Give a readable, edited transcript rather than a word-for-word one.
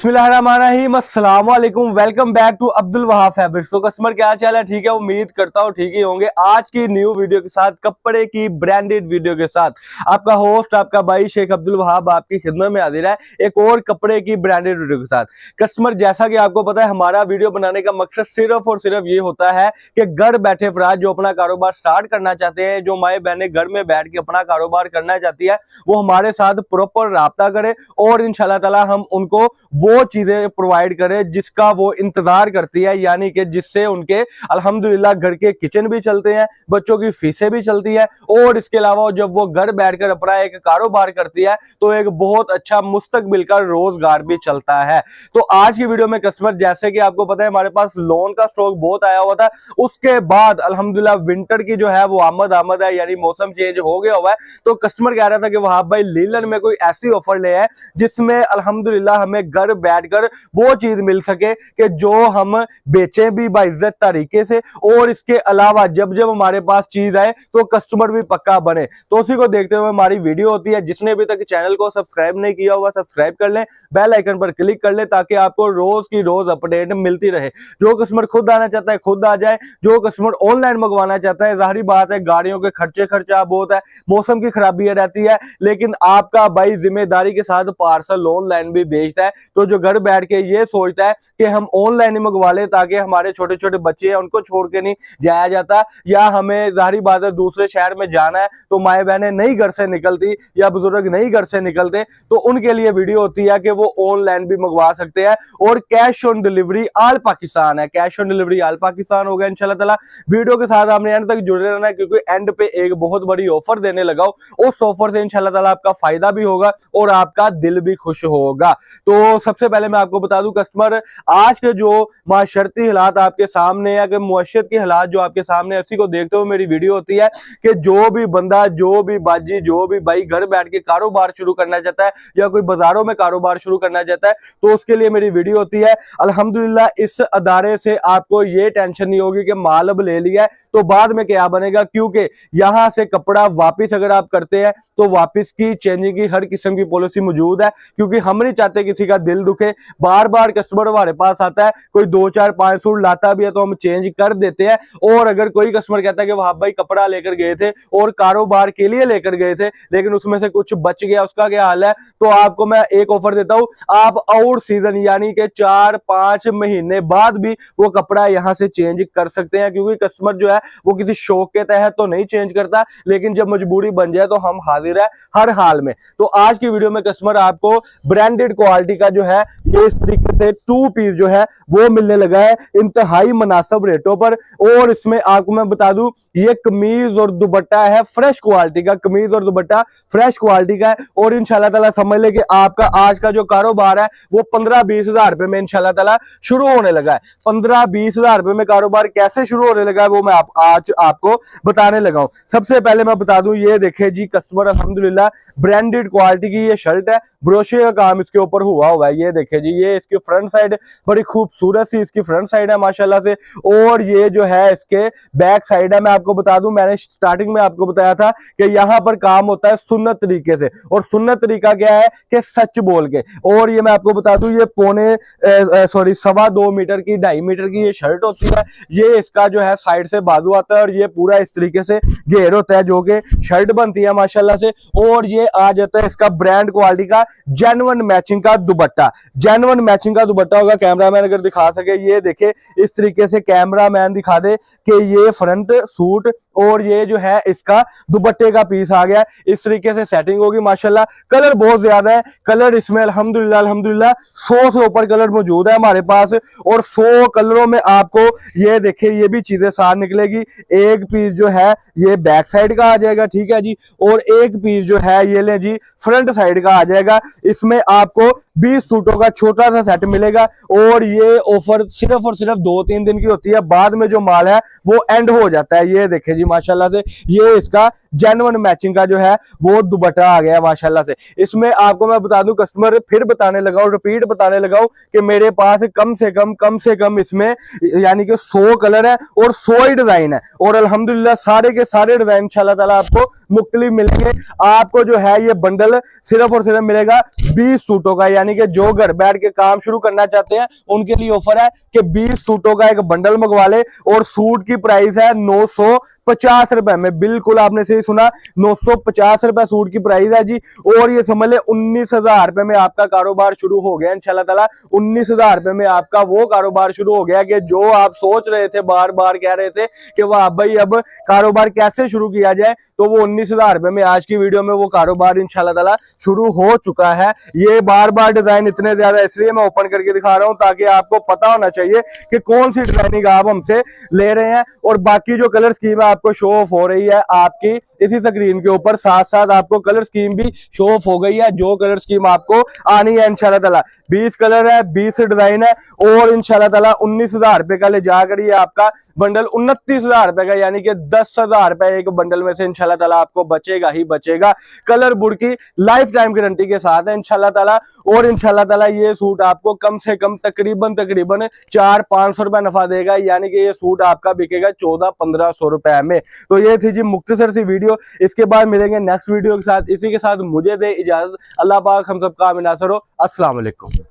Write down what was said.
बिस्मिल्लाहिर्रहमानिर्रहीम, अस्सलाम वालेकुम। Welcome back to Abdul Wahab fabrics. तो कस्टमर क्या चाल है? ठीक है, उम्मीद करता हूँ ठीक ही होंगे। आज की न्यू वीडियो के साथ, कपड़े की ब्रांडेड वीडियो के साथ आपका होस्ट, आपका भाई शेख अब्दुल वहाब आपकी खिदमत में हाजिर है एक और कपड़े की ब्रांडेड वीडियो के साथ। कस्टमर जैसा कि आपको पता है, हमारा वीडियो बनाने का मकसद सिर्फ और सिर्फ ये होता है कि घर बैठे अफराद जो अपना कारोबार स्टार्ट करना चाहते हैं, जो माए बहनें घर में बैठ के अपना कारोबार करना चाहती है, वो हमारे साथ प्रॉपर राब्ता करे और इंशाल्लाह ताला हम उनको वो चीजें प्रोवाइड करें जिसका वो इंतजार करती है, यानी कि जिससे उनके अल्हम्दुलिल्लाह घर के किचन भी चलते हैं, बच्चों की फीसें भी चलती है और इसके अलावा जब वो घर बैठकर अपना एक कारोबार करती है तो एक बहुत अच्छा मुस्तकबिल का रोजगार भी चलता है। तो आज की वीडियो में कस्टमर, जैसे कि आपको पता है हमारे पास लोन का स्टॉक बहुत आया हुआ था, उसके बाद अल्हम्दुलिल्लाह विंटर की जो है वो आमद है, यानी मौसम चेंज हो गया हुआ है। तो कस्टमर कह रहा था कि वहाब भाई लीलन में कोई ऐसी ऑफर ले है जिसमें अल्हम्दुलिल्लाह हमें घर बैठकर वो चीज मिल सके कि जो हम बेचें भी बाइज्जत तरीके से, और इसके अलावा जब जब हमारे पास चीज आए तो कस्टमर भी पक्का बने। तो उसी को देखते हुए हमारी वीडियो होती है। जिसने अभी तक चैनल को सब्सक्राइब नहीं किया हुआ, सब्सक्राइब कर लें, बेल आइकन पर क्लिक कर लें ताकि आपको रोज की रोज अपडेट मिलती रहे। जो कस्टमर खुद आना चाहता है खुद आ जाए, जो कस्टमर ऑनलाइन मंगवाना चाहता है, जाहिर बात है गाड़ियों के खर्चा बहुत है, मौसम की खराबी रहती है, लेकिन आपका भाई जिम्मेदारी के साथ पार्सल ऑनलाइन भी भेजता है। तो जो घर बैठ के ये सोचता है कि हम ऑनलाइन ही मंगवा ले ताकि हमारे छोटे छोटे बच्चे हैं उनको छोड़ के नहीं जाया जाता, या हमें जाहिर बात है दूसरे शहर में जाना है तो माए बहनें नहीं घर से निकलती या बुजुर्ग नहीं घर से निकलते, तो उनके लिए वीडियो होती है कि वो ऑनलाइन भी मंगवा सकते हैं। और cash on delivery all Pakistan है, cash on delivery all Pakistan होगा इंशाल्लाह ताला। वीडियो के साथ आपने एंड तक जुड़े रहना है क्योंकि एंड पे एक बहुत बड़ी ऑफर देने लगा हूं। उस ऑफर से इंशाल्लाह ताला आपका फायदा भी होगा और आपका दिल भी खुश होगा। तो सबसे पहले मैं आपको बता दूं कस्टमर, आज के जो माशरती हालात आपके सामने है, कि मुअश्शत के हालात जो आपके सामने, इसी को देखते हुए मेरी वीडियो होती है कि जो भी बंदा, जो भी बाजी, जो भी भाई घर बैठ के कारोबार शुरू करना चाहता है या कोई बाजारों में कारोबार शुरू करना चाहता है तो उसके लिए मेरी वीडियो होती है। अल्हम्दुलिल्लाह इस अदारे से आपको ये टेंशन नहीं होगी कि माल अब ले लिया है तो बाद में क्या बनेगा, क्योंकि यहां से कपड़ा वापिस अगर आप करते हैं तो वापिस की चेंजिंग की हर किस्म की पॉलिसी मौजूद है, क्योंकि हम नहीं चाहते किसी का दिल दुखे। बार बार कस्टमर हमारे पास आता है, कोई 2 4 5 सूट लाता भी है तो हम चेंज कर देते हैं। और अगर कोई कस्टमर कहता है कि वहां भाई कपड़ा लेकर गए थे और कारोबार के लिए लेकर गए थे लेकिन उसमें से कुछ बच गया, उसका क्या हाल है, तो आपको मैं एक ऑफर देता हूं, आप आउट सीजन यानी कि 4-5 महीने बाद भी वो कपड़ा यहां से चेंज कर सकते हैं, क्योंकि कस्टमर जो है वो किसी शौक के तहत तो नहीं चेंज करता, लेकिन जब मजबूरी बन जाए तो हम हाजिर है हर हाल में। तो आज की वीडियो में कस्टमर आपको ब्रांडेड क्वालिटी का जो है ये इस तरीके से 2 पीस जो है वो मिलने लगा है इंतहाई मुनासिब रेटों पर। और इसमें आपको मैं बता दूं, ये कमीज और दुपट्टा है फ्रेश क्वालिटी का, कमीज और दुपट्टा फ्रेश क्वालिटी का है। और इंशाल्लाह ताला समझ ले कि आपका आज का जो कारोबार है वो 15-20 हजार रुपए में इंशाल्लाह ताला शुरू होने लगा है। 15-20 हजार रुपए में कारोबार कैसे शुरू होने लगा है वो मैं आज आपको बताने लगा हूं। सबसे पहले मैं बता दूं, ये देखे जी कस्टमर, अल्हम्दुलिल्लाह ब्रांडेड क्वालिटी की ये शर्ट है, ब्रोशे का काम इसके ऊपर हुआ है। ये देखे जी, ये इसकी फ्रंट साइड बड़ी खूबसूरत सी इसकी फ्रंट साइड है माशाल्लाह से, और ये जो है इसके बैक साइड है। मैं आपको बता दूं, मैंने स्टार्टिंग में आपको बताया था कि यहां पर काम होता है सुन्नत तरीके से, और सुन्नत तरीका क्या है कि सच बोल के। और ये मैं आपको बता दूं, ये 2.25 मीटर की 2.5 मीटर की ये शर्ट होती है। ये इसका जो है साइड से बाजू आता है और ये पूरा इस तरीके से घेर होता है जो कि शर्ट बनती है माशाल्लाह से। और ये आ जाता है इसका ब्रांड क्वालिटी का जेन्युइन मैचिंग का दुपट्टा, जेन्युइन मैचिंग का दुपट्टा होगा। कैमरामैन अगर दिखा सके, ये देखे इस तरीके से कैमरामैन दिखा दे कि ये फ्रंट सूट और ये जो है इसका दुपट्टे का पीस आ गया, इस तरीके से सेटिंग होगी माशाल्लाह। कलर बहुत ज्यादा है, कलर इसमें अल्हम्दुलिल्लाह 100 से ऊपर कलर मौजूद है हमारे पास, और 100 कलरों में आपको ये देखे ये भी चीजें साथ निकलेगी। एक पीस जो है ये बैक साइड का आ जाएगा, ठीक है जी, और एक पीस जो है ये ले जी फ्रंट साइड का आ जाएगा। इसमें आपको 20 सूटों का छोटा सा सेट मिलेगा, और ये ऑफर सिर्फ और सिर्फ 2-3 दिन की होती है, बाद में जो माल है वो एंड हो जाता है। ये देखे जी माशाल्लाह से, ये इसका जेन्युइन मैचिंग का जो है वो दुपट्टा आ गया माशाल्लाह से। इसमें आपको मैं बता दूं, कस्टमर फिर बताने लगा हूं, रिपीट बताने लगा हूं कि मेरे पास कम से कम इसमें यानी कि 100 कलर है और 100 ही डिजाइन है, और अल्हम्दुलिल्लाह सारे के सारे डिजाइन इंशाल्लाह ताला आपको मुख्तलिफ मिलेंगे। आपको जो है ये बंडल सिर्फ और सिर्फ मिलेगा 20 सूटों का, यानी कि जो घर बैठ के काम शुरू करना चाहते हैं उनके लिए ऑफर है कि 20 सूटों का एक बंडल मंगवा ले, और सूट की प्राइस है 950 रुपए में। बिल्कुल आपने सही सुना, 950 रुपए सूट की प्राइस है जी। और ये समझ ले 19,000 रुपए में आपका कारोबार शुरू हो गया इंशाल्लाह ताला। 19,000 रुपए में आपका वो कारोबार शुरू हो गया कि जो आप सोच रहे थे, बार बार कह रहे थे कि वाह भाई अब कारोबार कैसे शुरू किया जाए, तो वो 19,000 रुपए में आज की वीडियो में वो कारोबार इंशाल्लाह ताला शुरू हो चुका है। ये बार बार डिजाइन इतने ज्यादा इसलिए मैं ओपन करके दिखा रहा हूं ताकि आपको पता होना चाहिए कि कौन सी डिजाइनिंग आप हमसे ले रहे हैं। और बाकी जो कलर स्कीम है आपको शो ऑफ हो रही है आपकी इसी स्क्रीन के ऊपर, साथ साथ आपको कलर स्कीम भी शो ऑफ हो गई है। जो कलर स्कीम आपको आनी है इंशाल्लाह ताला, 20 कलर है, 20 डिजाइन है, और इंशाल्लाह ताला 19,000 रुपए का ले जाकर ये आपका बंडल 29,000 रुपए का, यानी कि 10,000 रुपए एक बंडल में से इंशाल्लाह ताला आपको बचेगा ही बचेगा। कलर बुड की लाइफ टाइम गारंटी के साथ है इंशाल्लाह ताला। और इंशाल्लाह ताला ये सूट आपको कम से कम तकरीबन 400-500 रुपए नफा देगा, यानी कि ये सूट आपका बिकेगा 1400-1500 रुपए में। तो ये थी जी मुख्तसर सी वीडियो। इसके बाद मिलेंगे नेक्स्ट वीडियो के साथ। इसी के साथ मुझे दे इजाजत। अल्लाह पाक हम सबका आमीन नासर हो। अस्सलाम वालेकुम।